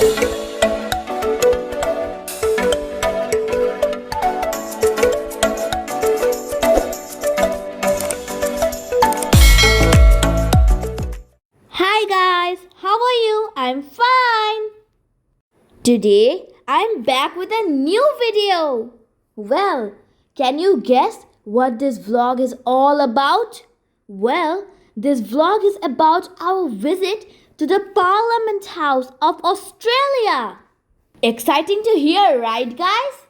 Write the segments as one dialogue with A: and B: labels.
A: Hi guys, how are you? I'm fine. Today I'm back with a new video. Well, can you guess what this vlog is all about? Well, this vlog is about our visit to the Parliament House of Australia. Exciting to hear, right guys?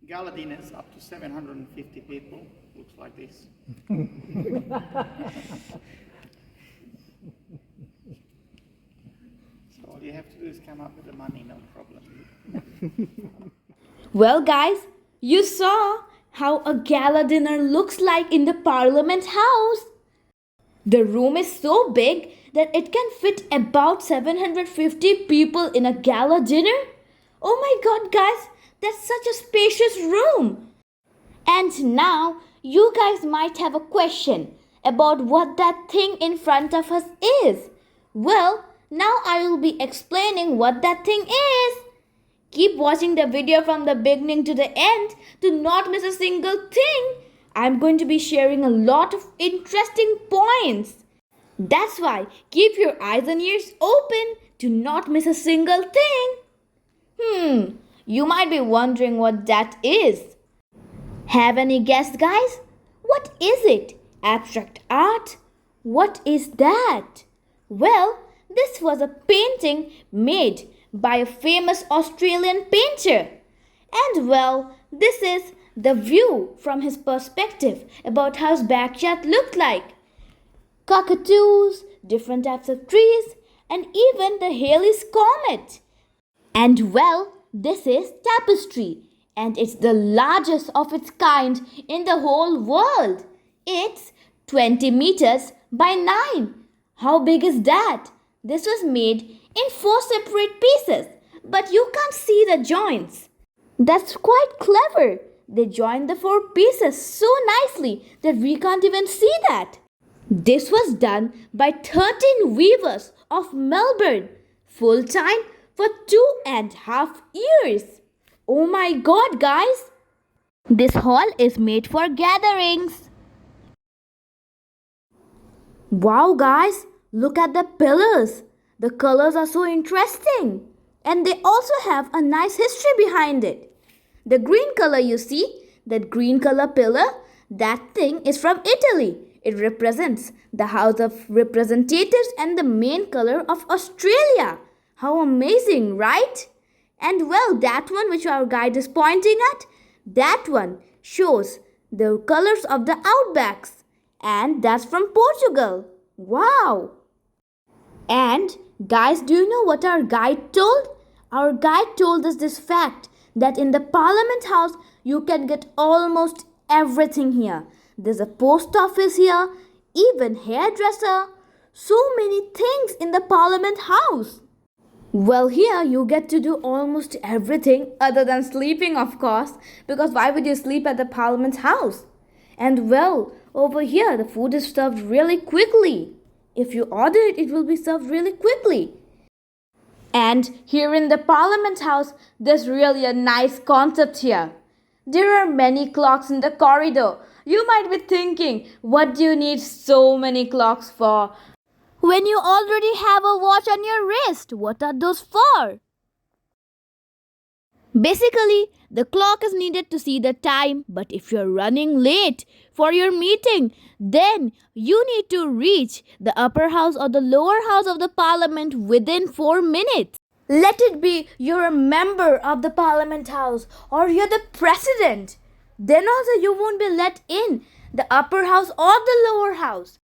B: Gala dinners up to 750 people. Looks like this. So all you have to do is come up with the money, no problem.
A: Well, guys, you saw how a gala dinner looks like in the Parliament House. The room is so big that it can fit about 750 people in a gala dinner. Oh my god, guys, that's such a spacious room. And now you guys might have a question about what that thing in front of us is. Well, now I will be explaining what that thing is. Keep watching the video from the beginning to the end to not miss a single thing. I'm going to be sharing a lot of interesting points. That's why keep your eyes and ears open to not miss a single thing. You might be wondering what that is. Have any guess, guys? What is it? Abstract art? What is that? Well, this was a painting made by a famous Australian painter. And well, this is the view from his perspective about how his backyard looked like. Cockatoos, different types of trees, and even the Halley's Comet. And well, this is tapestry, and it's the largest of its kind in the whole world. It's 20 meters by 9. How big is that? This was made in 4 separate pieces, but you can't see the joints. That's quite clever. They joined the 4 pieces so nicely that we can't even see that. This was done by 13 weavers of Melbourne, full time for 2.5 years. Oh my god, guys! This hall is made for gatherings. Wow, guys, look at the pillars. The colors are so interesting. And they also have a nice history behind it. The green color you see, that green color pillar, that thing is from Italy. It represents the House of Representatives and the main color of Australia. How amazing, right? And well, that one which our guide is pointing at, that one shows the colors of the outbacks. And that's from Portugal. Wow! And guys, do you know what our guide told? Our guide told us this fact that in the Parliament House you can get almost everything here. There's a post office here, even hairdresser, so many things in the Parliament House. Well, here you get to do almost everything other than sleeping, of course, because why would you sleep at the Parliament House? And well, over here the food is served really quickly. If you order it, it will be served really quickly. And here in the Parliament House, there's really a nice concept here. There are many clocks in the corridor. You might be thinking, what do you need so many clocks for? When you already have a watch on your wrist, what are those for? Basically, the clock is needed to see the time, but if you're running late for your meeting, then you need to reach the upper house or the lower house of the Parliament within 4 minutes. Let it be you're a member of the Parliament House or you're the president. Then also you won't be let in the upper house or the lower house.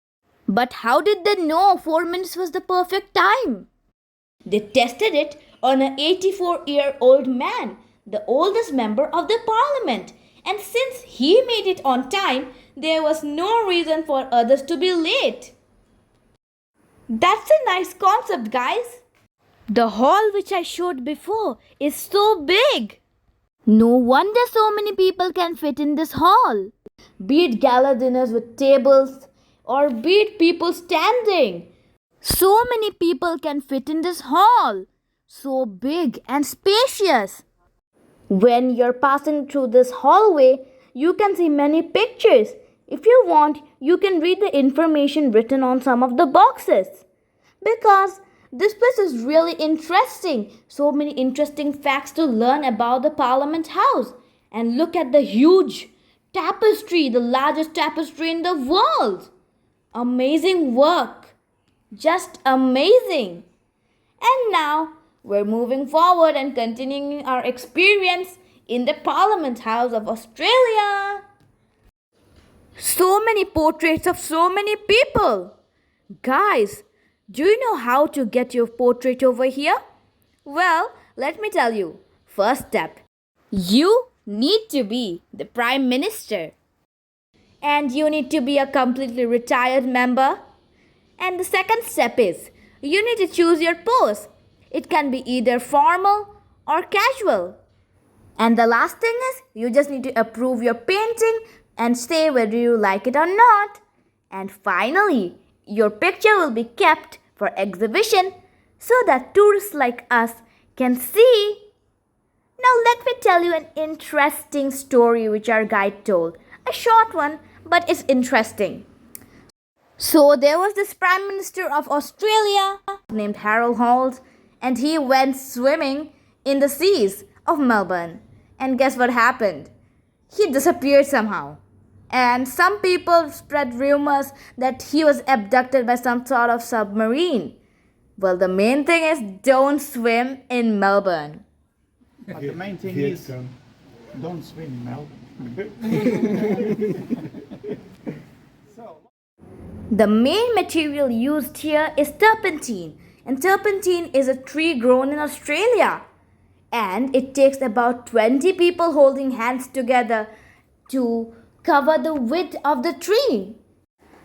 A: But how did they know 4 minutes was the perfect time? They tested it on an 84-year-old man, the oldest member of the Parliament. And since he made it on time, there was no reason for others to be late. That's a nice concept, guys. The hall which I showed before is so big. No wonder so many people can fit in this hall. Be it gala dinners with tables or be it people standing. So many people can fit in this hall. so big and spacious. When you're passing through this hallway, you can see many pictures. If you want, you can read the information written on some of the boxes. Because this place is really interesting. So many interesting facts to learn about the Parliament House. And look at the huge tapestry, the largest tapestry in the world. Amazing work. Just amazing. And now we're moving forward and continuing our experience in the Parliament House of Australia. So many portraits of so many people. Guys, do you know how to get your portrait over here? Well, let me tell you. First step, you need to be the Prime Minister. And you need to be a completely retired member. And the second step is, you need to choose your pose. It can be either formal or casual. And the last thing is, you just need to approve your painting and say whether you like it or not. And finally, your picture will be kept for exhibition so that tourists like us can see. Now let me tell you an interesting story which our guide told. A short one, but it's interesting. So there was this Prime Minister of Australia named Harold Holt, and he went swimming in the seas of Melbourne. And guess what happened? He disappeared somehow. And some people spread rumors that he was abducted by some sort of submarine. Well, the main thing is don't swim in Melbourne.
B: But the main thing is don't swim, Mel.
A: The main material used here is turpentine. And turpentine is a tree grown in Australia. And it takes about 20 people holding hands together to cover the width of the tree.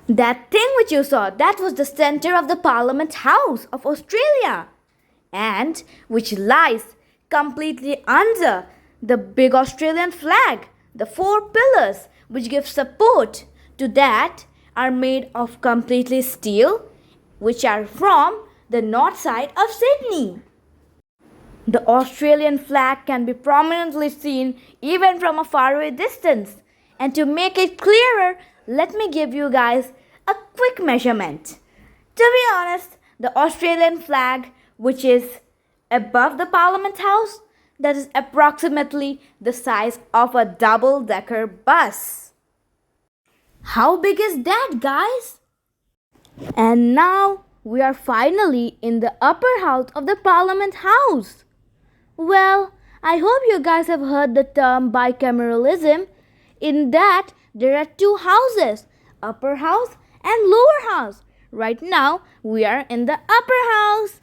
A: That thing which you saw, that was the center of the Parliament House of Australia. And which lies completely under the big Australian flag. The 4 pillars which give support to that are made of completely steel, which are from the north side of Sydney. The Australian flag can be prominently seen even from a faraway distance. And to make it clearer, let me give you guys a quick measurement. To be honest, the Australian flag, which is above the Parliament House, that is approximately the size of a double-decker bus. How big is that, guys? And now we are finally in the upper house of the Parliament House. Well, I hope you guys have heard the term bicameralism. In that, there are 2 houses, upper house and lower house. Right now, we are in the upper house.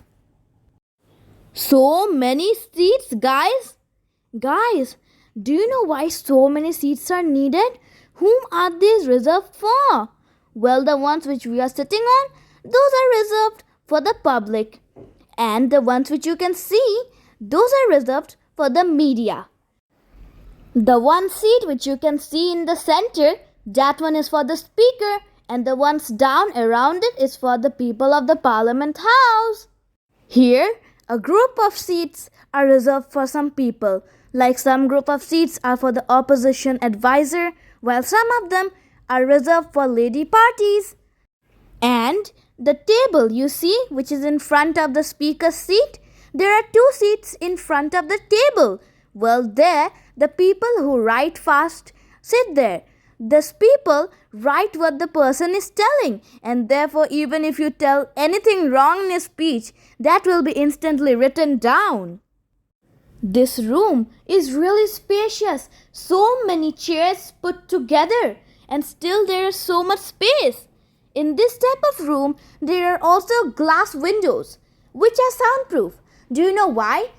A: So many seats, guys. Guys, do you know why so many seats are needed? Whom are these reserved for? Well, the ones which we are sitting on, those are reserved for the public. And the ones which you can see, those are reserved for the media. The one seat which you can see in the center, that one is for the speaker, and the ones down around it is for the people of the Parliament House. Here, a group of seats are reserved for some people, like some group of seats are for the opposition advisor, while some of them are reserved for lady parties. And the table you see, which is in front of the speaker's seat, there are 2 seats in front of the table. Well, there, the people who write fast sit there. These people write what the person is telling, and therefore even if you tell anything wrong in a speech, that will be instantly written down. This room is really spacious. So many chairs put together, and still there is so much space. In this type of room, there are also glass windows, which are soundproof. Do you know why?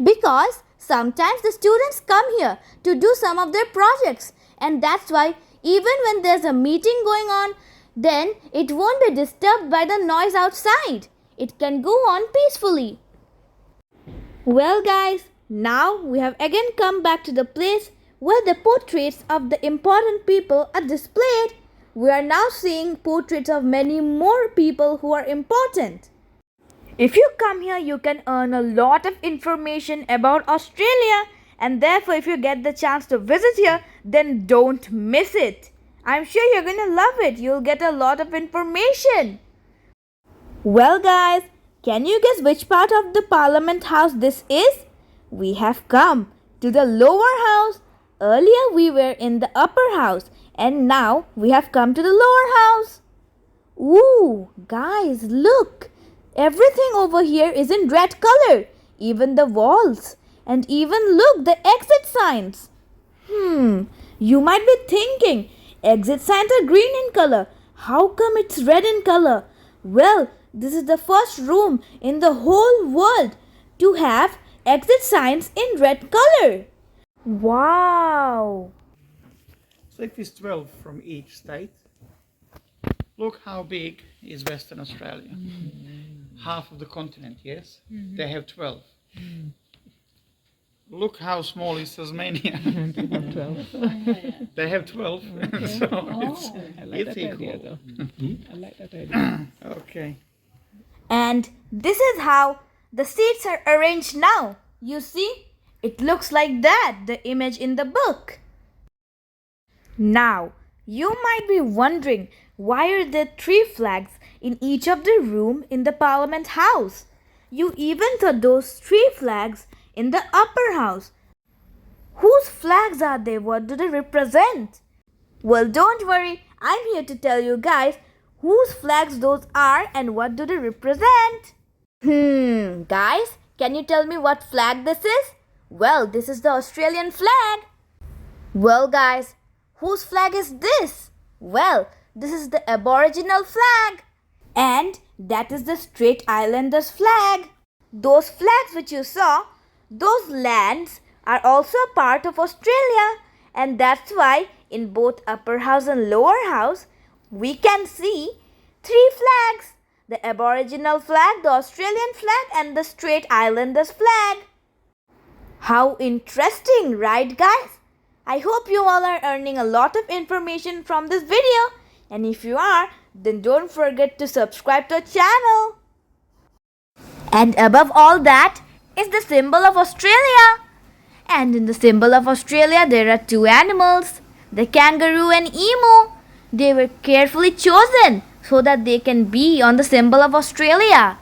A: Because sometimes the students come here to do some of their projects, and that's why even when there's a meeting going on, then it won't be disturbed by the noise outside. It can go on peacefully. Well, guys, now we have again come back to the place where the portraits of the important people are displayed. We are now seeing portraits of many more people who are important. If you come here, you can earn a lot of information about Australia, and therefore, if you get the chance to visit here, then don't miss it. I'm sure you're gonna love it. You'll get a lot of information. Well, guys, can you guess which part of the Parliament House this is? We have come to the lower house. Earlier, we were in the upper house, and now we have come to the lower house. Ooh, guys, look! Everything over here is in red color, even the walls, and even look, the exit signs. You might be thinking, exit signs are green in color. How come it's red in color? Well, this is the first room in the whole world to have exit signs in red color. Wow!
B: So if it's 12 from each state, look how big is Western Australia. Half of the continent, yes? They have 12. Look how small is Tasmania. They have 12. So it's equal.
C: I like that idea.
B: Okay.
A: And this is how the seats are arranged now. You see, it looks like that, the image in the book. Now, you might be wondering, why are there 3 flags in each of the room in the Parliament House? You even saw those 3 flags in the upper house. Whose flags are they? What do they represent? Well, don't worry, I'm here to tell you guys whose flags those are and what do they represent. Guys, can you tell me what flag this is? Well, this is the Australian flag. Well, guys, whose flag is this? Well, this is the Aboriginal flag. And that is the Strait Islanders flag. Those flags which you saw, those lands are also a part of Australia. And that's why in both upper house and lower house, we can see 3 flags. The Aboriginal flag, the Australian flag and the Strait Islanders flag. How interesting, right guys? I hope you all are earning a lot of information from this video. And if you are, then don't forget to subscribe to our channel. And above all that is the symbol of Australia. And in the symbol of Australia, there are 2 animals, the kangaroo and emu. They were carefully chosen so that they can be on the symbol of Australia.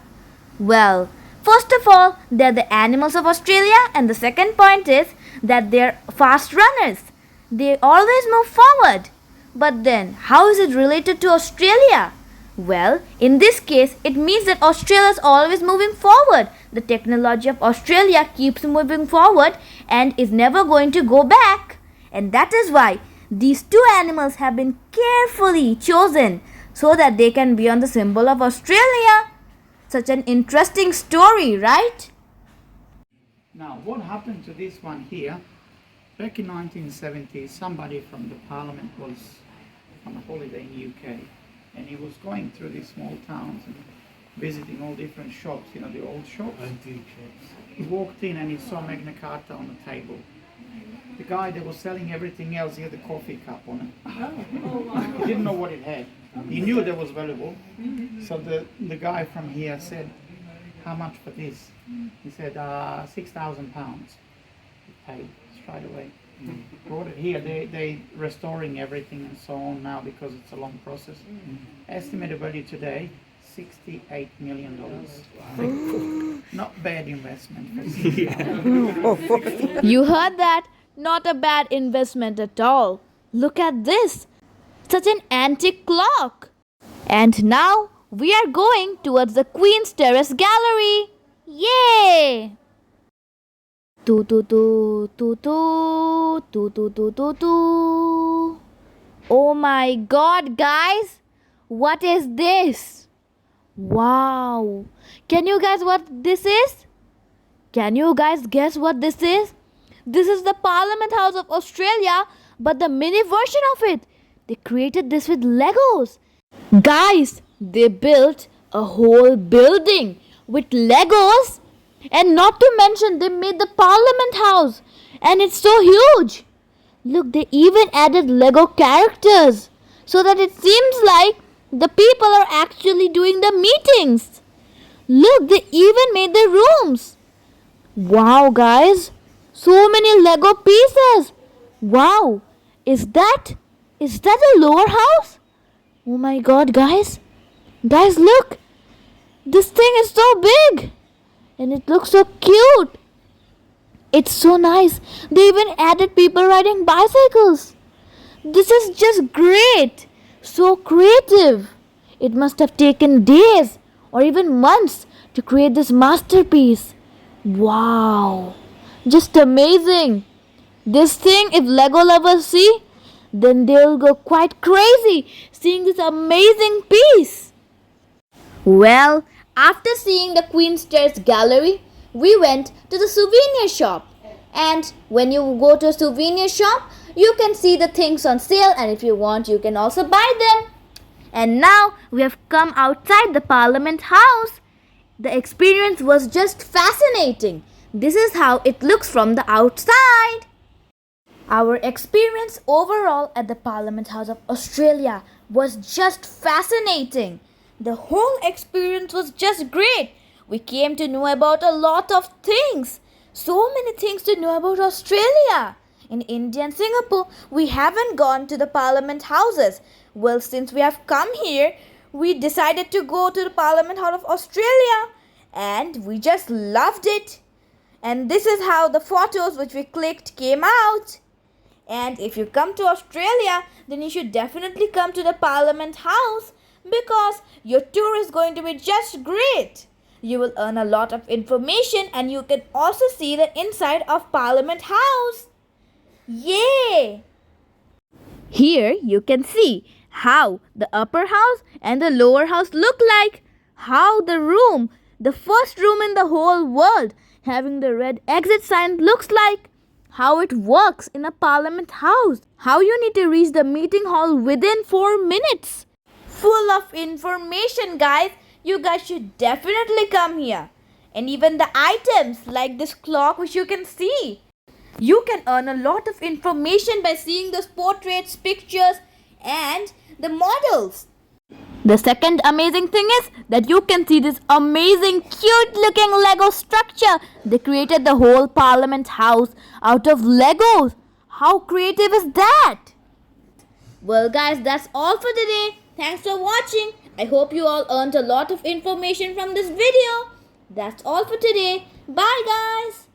A: Well, first of all, they're the animals of Australia, and the second point is that they're fast runners. They always move forward. But then, how is it related to Australia? Well, in this case, it means that Australia is always moving forward. The technology of Australia keeps moving forward and is never going to go back. And that is why these 2 animals have been carefully chosen so that they can be on the symbol of Australia. Such an interesting story, right?
B: Now, what happened to this one here? Back in 1970, somebody from the Parliament was on a holiday in UK, and he was going through these small towns and visiting all different shops, you know, the old shops.
C: Antique shops.
B: He walked in and he saw Magna Carta on the table. The guy that was selling everything else, he had a coffee cup on it. He didn't know what it had. He knew that was valuable. So the guy from here said, "How much for this?" He said, £6,000. He paid straight away. Brought it here. They restoring everything and so on now because it's a long process. Estimated value today, $68 million. Not bad investment.
A: You heard that? Not a bad investment at all. Look at this. Such an antique clock. And now we are going towards the Queen's Terrace Gallery. Yay! Tu tu tu tu tu tu tu tu tu tu. Oh my god, guys! What is this? Wow! Can you guys what this is? Can you guys guess what this is? This is the Parliament House of Australia, but the mini version of it. They created this with Legos. Guys, they built a whole building with Legos. And not to mention, they made the Parliament House. And it's so huge. Look, they even added Lego characters. So that it seems like the people are actually doing the meetings. Look, they even made the rooms. Wow, guys. So many Lego pieces. Wow. Is that a lower house? Oh my god, guys. Guys, look. This thing is so big. And it looks so cute. It's so nice. They even added people riding bicycles. This is just great. So creative. It must have taken days or even months to create this masterpiece. Wow. Just amazing. This thing, if Lego lovers see, then they'll go quite crazy seeing this amazing piece. Well, after seeing the Queen Stairs gallery, we went to the souvenir shop. And when you go to a souvenir shop, you can see the things on sale, and if you want, you can also buy them. And now we have come outside the Parliament House. The experience was just fascinating. This is how it looks from the outside. Our experience overall at the Parliament House of Australia was just fascinating. The whole experience was just great. We came to know about a lot of things. So many things to know about Australia. In India and Singapore, we haven't gone to the Parliament Houses. Well, since we have come here, we decided to go to the Parliament House of Australia. And we just loved it. And this is how the photos which we clicked came out. And if you come to Australia, then you should definitely come to the Parliament House because your tour is going to be just great. You will earn a lot of information and you can also see the inside of Parliament House. Yay! Here you can see how the upper house and the lower house look like. How the first room in the whole world, having the red exit sign looks like. How it works in a Parliament House. How you need to reach the meeting hall within 4 minutes. Full of information, guys. You guys should definitely come here. And even the items like this clock which you can see. You can earn a lot of information by seeing those portraits, pictures and the models. The second amazing thing is that you can see this amazing cute looking Lego structure. They created the whole Parliament House out of Legos. How creative is that? Well guys, that's all for today. Thanks for watching. I hope you all earned a lot of information from this video. That's all for today. Bye guys.